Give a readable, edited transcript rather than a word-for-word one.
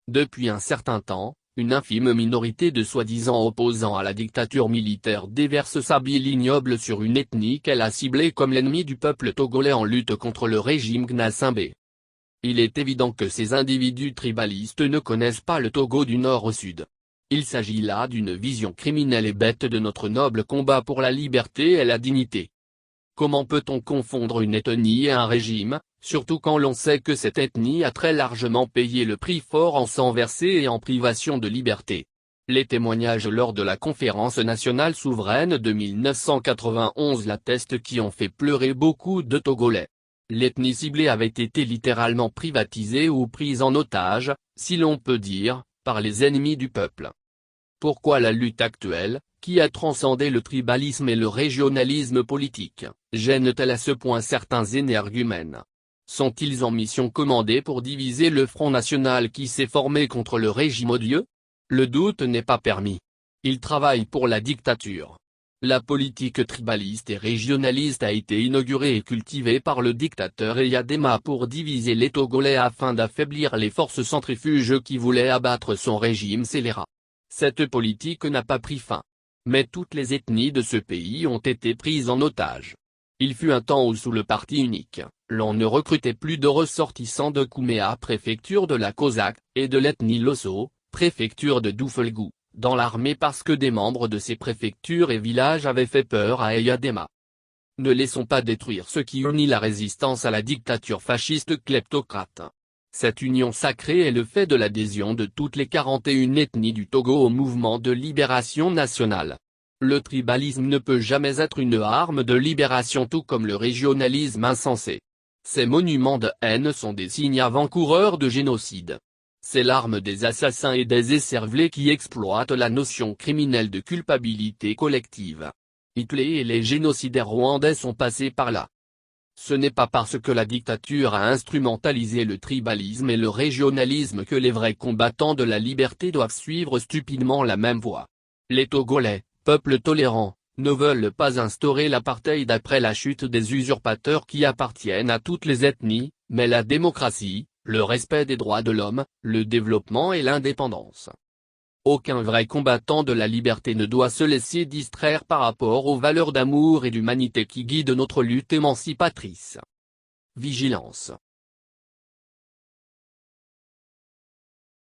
Depuis un certain temps, une infime minorité de soi-disant opposants à la dictature militaire déverse sa bile ignoble sur une ethnie qu'elle a ciblée comme l'ennemi du peuple togolais en lutte contre le régime Gnassingbé. Il est évident que ces individus tribalistes ne connaissent pas le Togo du nord au sud. Il s'agit là d'une vision criminelle et bête de notre noble combat pour la liberté et la dignité. Comment peut-on confondre une ethnie et un régime, surtout quand l'on sait que cette ethnie a très largement payé le prix fort en sang versé et en privation de liberté? Les témoignages lors de la conférence nationale souveraine de 1991 l'attestent, qui ont fait pleurer beaucoup de Togolais. L'ethnie ciblée avait été littéralement privatisée ou prise en otage, si l'on peut dire, par les ennemis du peuple. Pourquoi la lutte actuelle, qui a transcendé le tribalisme et le régionalisme politique, gêne-t-elle à ce point certains énergumènes? Sont-ils en mission commandée pour diviser le Front National qui s'est formé contre le régime odieux? Le doute n'est pas permis. Ils travaillent pour la dictature. La politique tribaliste et régionaliste a été inaugurée et cultivée par le dictateur Eyadema pour diviser les Togolais afin d'affaiblir les forces centrifuges qui voulaient abattre son régime scélérat. Cette politique n'a pas pris fin. Mais toutes les ethnies de ce pays ont été prises en otage. Il fut un temps où sous le parti unique, l'on ne recrutait plus de ressortissants de Kouméa, préfecture de la Cosaque, et de l'ethnie Losso, préfecture de Doufelgou, dans l'armée parce que des membres de ces préfectures et villages avaient fait peur à Eyadema. Ne laissons pas détruire ce qui unit la résistance à la dictature fasciste kleptocrate. Cette union sacrée est le fait de l'adhésion de toutes les 41 ethnies du Togo au mouvement de libération nationale. Le tribalisme ne peut jamais être une arme de libération, tout comme le régionalisme insensé. Ces monuments de haine sont des signes avant-coureurs de génocide. C'est l'arme des assassins et des écervelés qui exploitent la notion criminelle de culpabilité collective. Hitler et les génocidaires rwandais sont passés par là. Ce n'est pas parce que la dictature a instrumentalisé le tribalisme et le régionalisme que les vrais combattants de la liberté doivent suivre stupidement la même voie. Les Togolais, peuple tolérant, ne veulent pas instaurer l'apartheid après la chute des usurpateurs qui appartiennent à toutes les ethnies, mais la démocratie, le respect des droits de l'homme, le développement et l'indépendance. Aucun vrai combattant de la liberté ne doit se laisser distraire par rapport aux valeurs d'amour et d'humanité qui guident notre lutte émancipatrice. Vigilance.